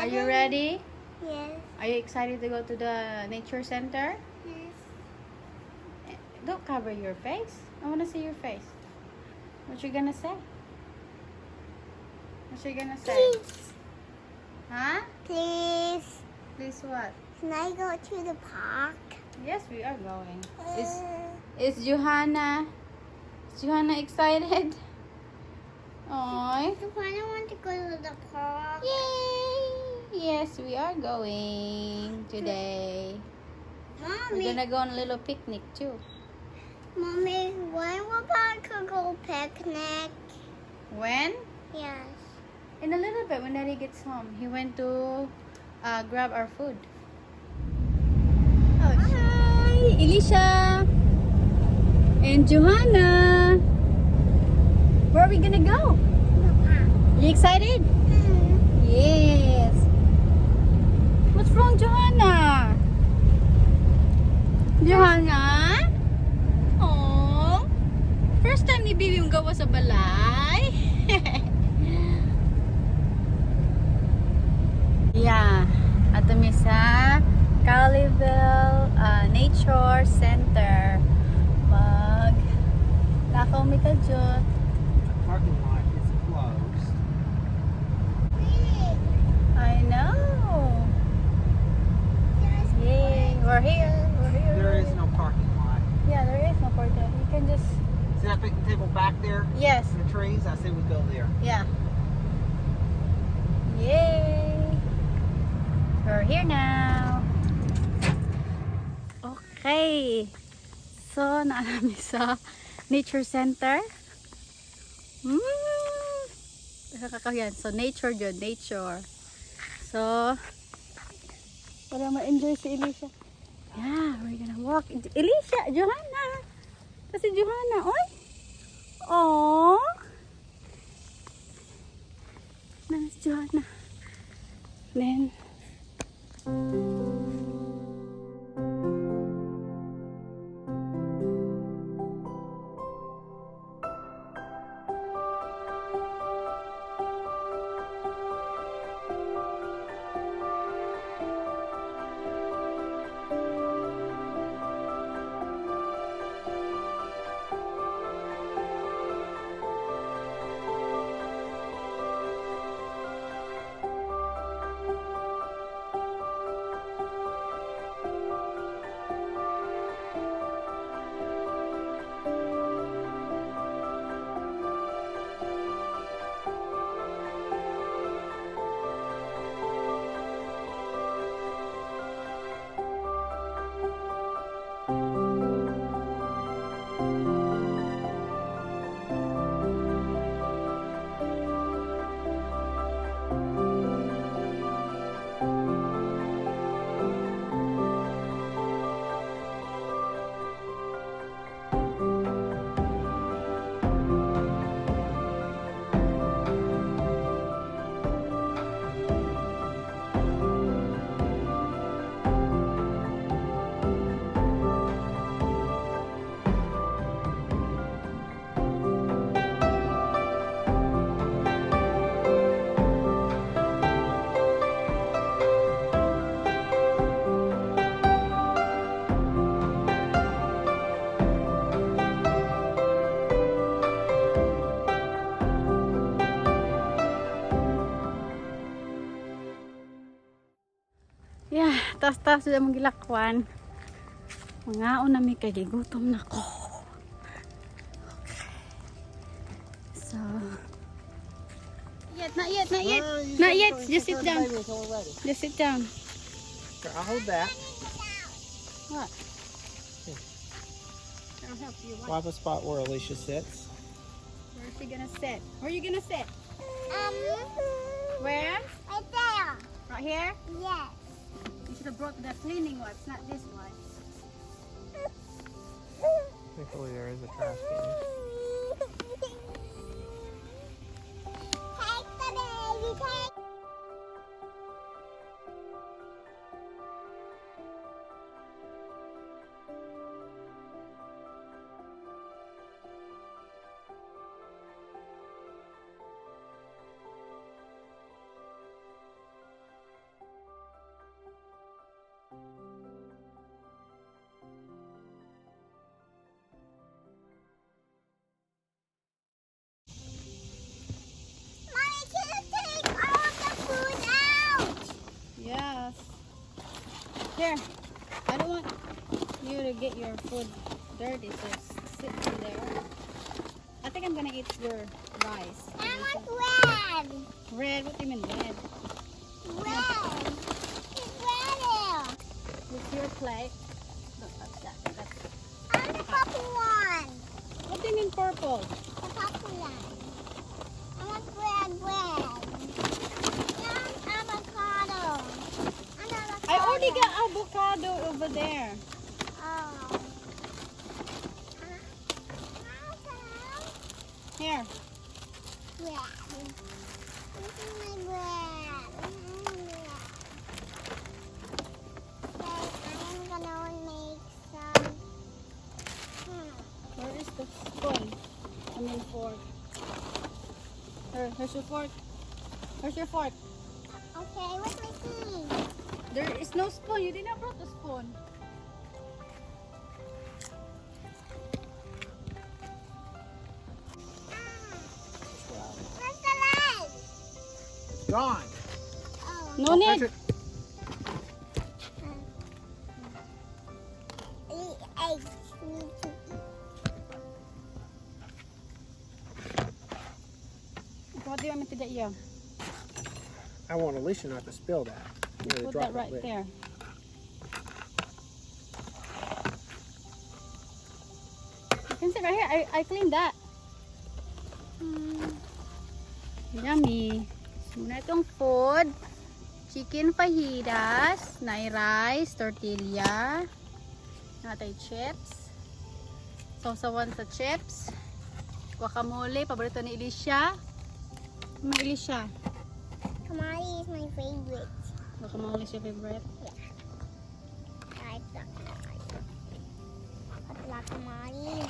you ready? Yes. Are you excited to go to the nature center? Yes. Don't cover your face. I want to see your face. What you gonna say? What you gonna say? Please. Huh? Please. Please what? Can I go to the park? Yes, we are going. Is Johanna excited? Aww. I want to go to the park. Yay! Yes, we are going today. We're Mommy. gonna go on a little picnic too. Mommy, when will Papa go picnic? When? Yes. In a little bit when Daddy gets home. He went to grab our food. Oh, hi! Elisha! And Johanna! Where are we gonna go? The park. You excited? Yes! What's wrong, Johanna? Johanna? Oh, first time ni Bibi yung gawa sa balay. Yeah, ato mi sa Caliville Nature Center. Lakaw mi ka dyan. Parking lot is closed. I know. Yay, we're here. There is no parking lot. Yeah, there is no parking. You can just. See that picnic table back there? Yes. In the trees? I say we go there. Yeah. Yay! We're here now. Okay. So, naami sa Nature Center. Nakakayan. So, nature yun. Nature. So, para ma-enjoy si Elisha. Yeah, we're gonna walk. Elisha! Johanna! Kasi Johanna, oy! Aww! Nice, Johanna. Then, yeah, tas-tas sudah menggilakwan. Mangaon na mi kay gigutom na ko. Okay. So, not yet. Not yet. Just sit down. Just sit down. Here, I'll hold that. What? Here. I'll help you. We'll have a spot where Alicia sits. Where's she gonna sit? Where are you gonna sit? Where? Right there. Right here? Yes. You should have brought the cleaning wipes, not this one. Thankfully, there is a trash can. Take the baby, take. there. I don't want you to get your food dirty, so sit in there. I think I'm gonna eat your rice. I want red. Red? What do you mean red? Red. It's red here. With your plate. Don't touch that. That's... I want the purple one. What do you mean purple? The purple one. I want red. I want avocado. I already got avocado over there. Oh. Here. Bread. This is my bread. Okay, I'm gonna make some. Where is the spoon? I mean fork. Here's your fork. Where's your fork? Okay, what's my spoon? There is no spoon. You did not brought the spoon. Where's the leg? Gone. Oh. No Don't need. touch it. Eggs need to eat. What do you want me to get you? I want Alicia not to spill that. You know, to Put drop that right lid. there. You can sit right here. I cleaned that. Yummy. Muna itong food. Chicken fajitas. Nai rice. Tortilla. Natay chips. Sausawan sa chips. Guacamole. Paborito ni Alicia. Alicia. Tamale is my favorite. Guacamole is your favorite? I like that. I like tamale.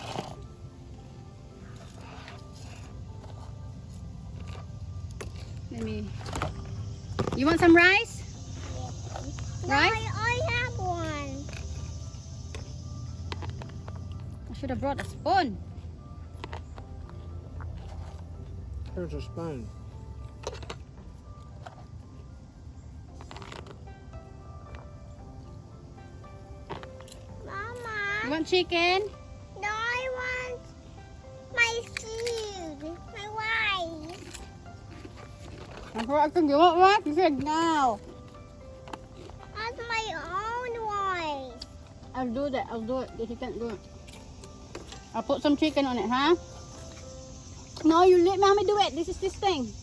Let me... You want some rice? No, Rice? I have one. I should have brought a spoon. Here's a spoon. Mama. You want chicken? No, I want my food. My rice. You want rice? You said no. That's my own rice. I'll do that. I'll do it. If you can't do it. I'll put some chicken on it, huh? No, you let mommy do it. This is this thing.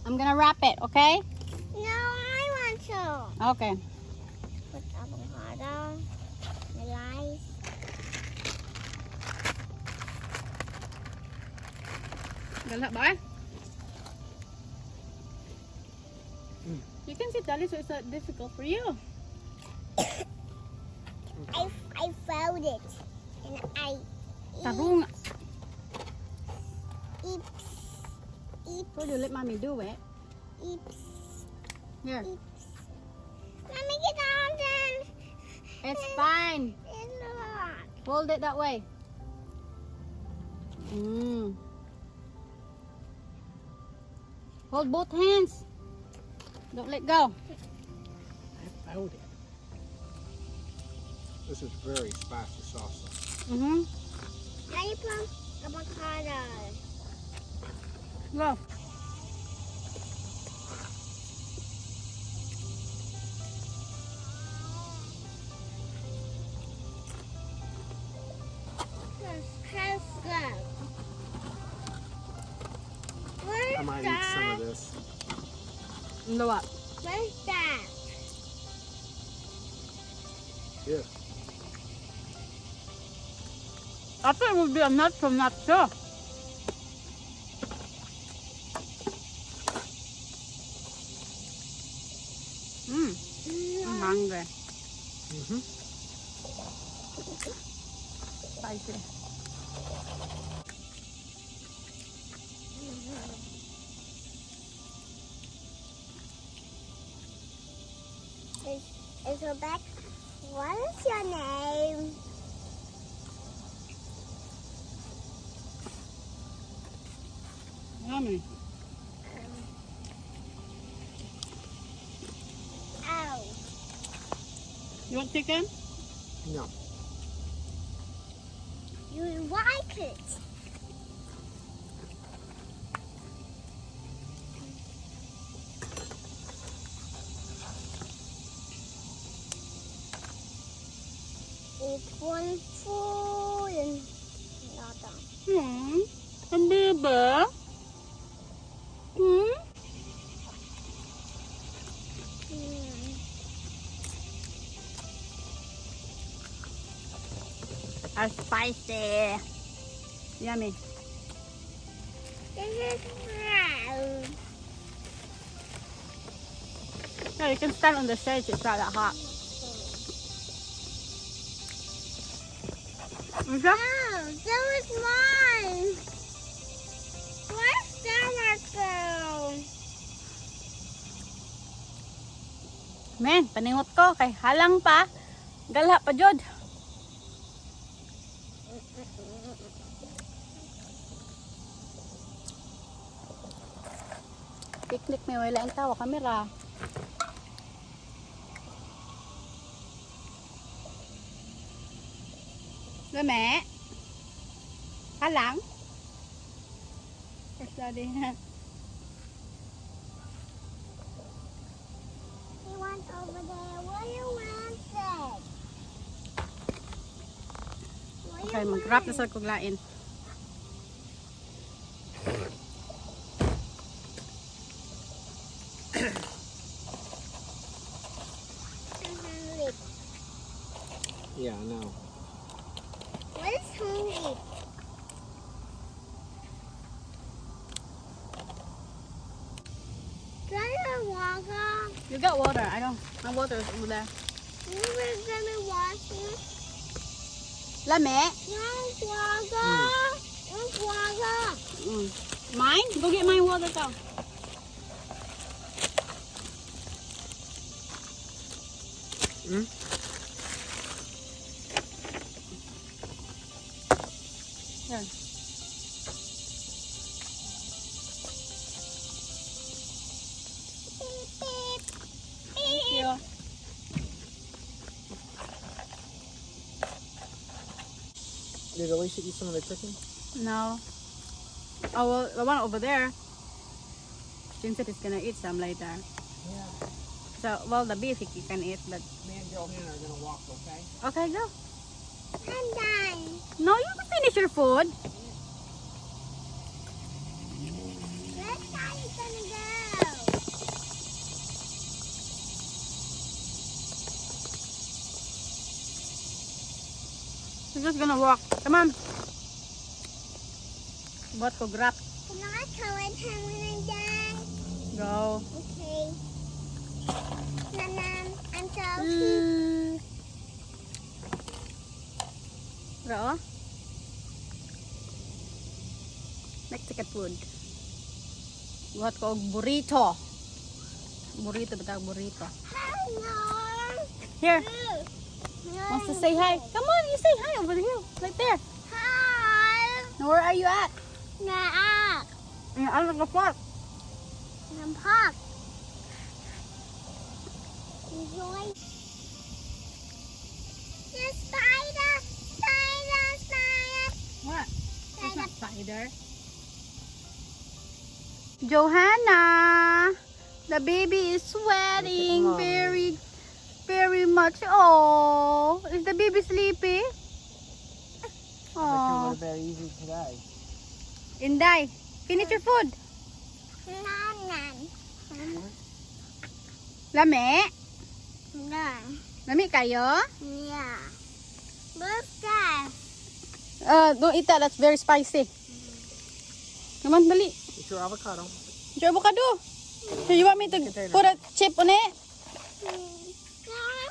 I'm gonna wrap it, okay? No, I want to. Okay. Put avocado, the rice. Galak ba? You can sit down, so it's not difficult for you. I found it. And I Tarong. eeps. So you let mommy do it. Eeps. Here. Eeps. Mommy, get on then. It's fine. It's not. Hold it that way. Hold both hands. Don't let go. I found it. This is very spicy salsa. Now you put avocado. Go. How's that? Where's I might eat that? some of this. No what? Where's that? Here. I thought it would be a nut from that too. I'm hungry. Spicy. Is Rebecca? What is your name? Yummy. Oh. You want chicken? No. You like it. It's one full and another. Ang bebe. Mm. Are spicy. Yummy. This is brown. No, you can stand on the stage. It's not that hot. Is that? Oh, that was mine. Where's that go? Men, paningot ko. Kay halang pa. Galha pa, Jod. Picnic may wala ang tawa kamera. Lame. Halang. First daddy. You want over there? What do you want it? What do Okay, you mag-wrap na want? sa kuglain. Hungry. Yeah, I know. What is hungry? Do I have water? You got water. I don't. My water is over there. You were gonna wash it? Lame. No water. No water. Mine? Go get my water ka. Hmm? Yan. Beep, beep. Thank you. Did Alicia eat some of the chicken? No. Oh, well, the one over there. Jim said he's gonna eat some later. Yeah. So, well, the beef he can eat, but... Me and Johanna are gonna walk, okay? Okay, go. I'm done. No, you can finish your food. Where's Daddy gonna go? We're just gonna walk. Come on. Buat ko grab. Can I tell it him when I'm done? Go. Okay. Nanam, I'm so cute. Rao. Mexican food. Buat ko og burrito. Burrito, batag burrito. Hello. Here. Wants to say hi. Come on, you say hi over here. Right there. Hi. Now, where are you at? Nah. You're out of the park. I'm pop. Enjoy. The spider. Spider. Spider. What? It's not spider. Johanna, the baby is sweating Mommy. very much. Oh, is the baby sleepy? I bet you Oh, went to bed easy today. Inday, finish your food. Nan. Lame? Nan. Lame kayo? Yeah. What's that? Don't eat that. That's very spicy. Come on, dali. Eat your avocado. Your avocado. So you want me to put a chip on it?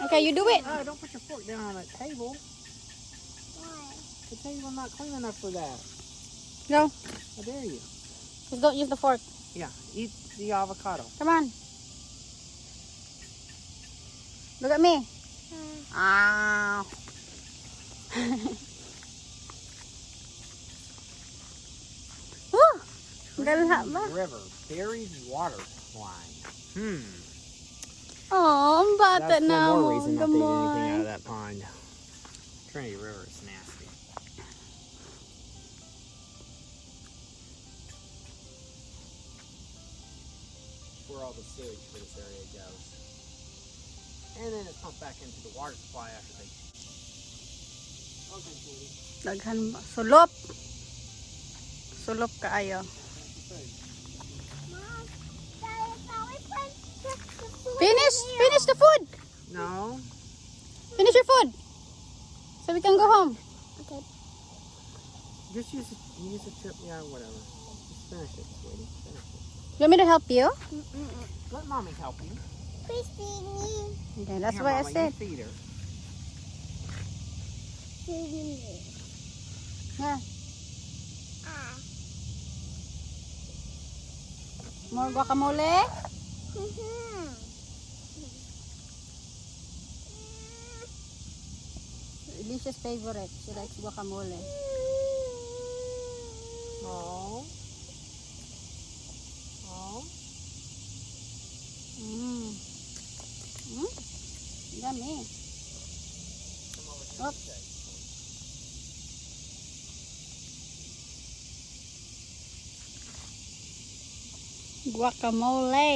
Okay, you do it. Oh, don't put your fork down on that table. The table's not clean enough for that. Go. How dare you? Just don't use the fork. Yeah, eat the avocado. Come on. Look at me. Ah. Woo! Galha ba? River, buried water line. Oh, ang bata That's na one more mo. reason not to eat anything out Gamay. of that pond. Trinity River is nasty. Where all the sewage for this area goes. And then it's pumped back into the water supply after they... Okay, sweetie. Daghan ba? Sulop. Sulop kaayo. Mom, Daddy, can we put the food Finish! in here? Finish the food! No. Finish your food! So we can go home. Okay. Just use a chip. Yeah, whatever. Just finish it, sweetie. Finish it. You want me to help you? Let mommy help you. Please feed me. Okay, that's Here, what I Mama, said. You feed her. Feed me. Yeah. Ah. More guacamole? Mhm. Alicia's favorite. She likes guacamole. Oh. Oh. Mm. Mm. Yummy. Oops. Guacamole.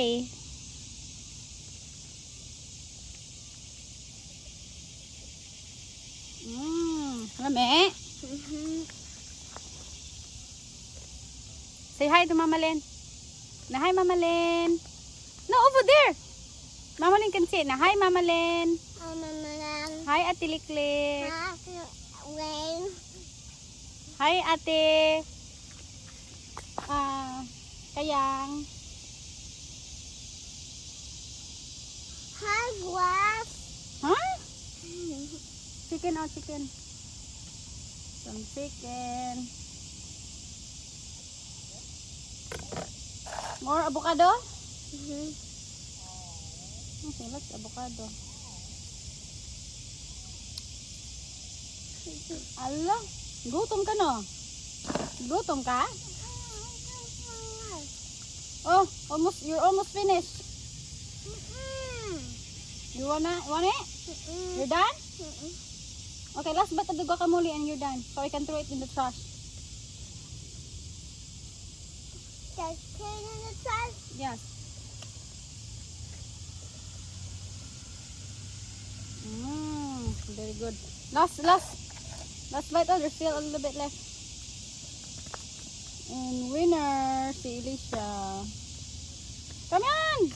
Lami. Mhm. Say hi to Mama Len. Na hi Mama Len. No, over there. Mama Len can say it. Na hi Mama Len. Hi Ate Liklik. When Hi Ate. Kayang. hot glass. Huh? Chicken or chicken? Some chicken. More avocado? Mhm. Okay, let's avocado. Ala, gutom ka no? Gutom ka? Oh, you're almost finished. You want it? You're done? Okay, last bite of the guacamole and you're done. So I can throw it in the trash. There's pain in the trash. Yes. Very good. Last bite. Oh, there's still a little bit left. And winner, si Alicia. Come on!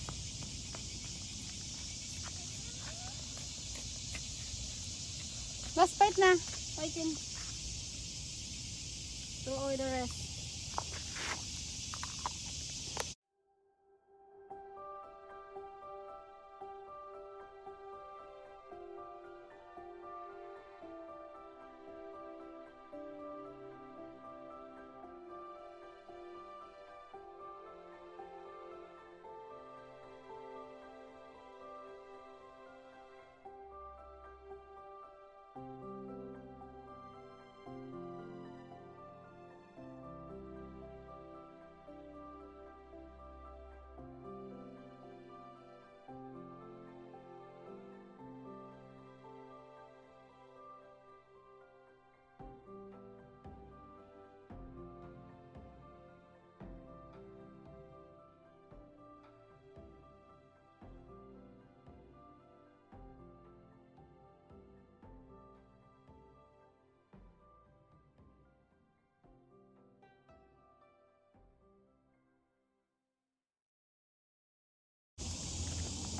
Last bite na. So I can throw away the rest.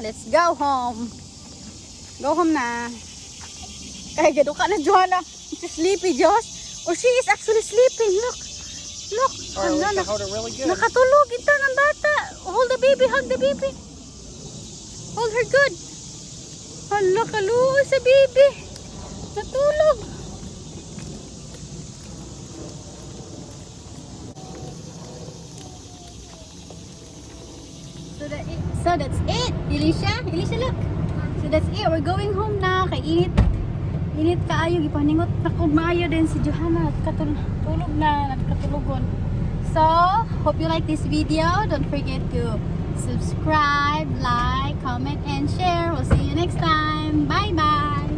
Let's go home. Go home na. Kaya gado ka na, Joanna. She's sleepy, Josh. Or she is actually sleeping. Look. Look. Or at least Hala, I hold her really good. nakatulog ito ng bata. Hold the baby. Hug the baby. Hold her good. Hala, kaluoy sa baby. Natulog. So that's it, Alicia, look. So that's it. We're going home na. Kay init kaayo gipaningot na ko maayo din si Johanna tulog na nagkatulugon. So, hope you like this video. Don't forget to Subscribe, like, comment, and share. We'll see you next time. Bye-bye.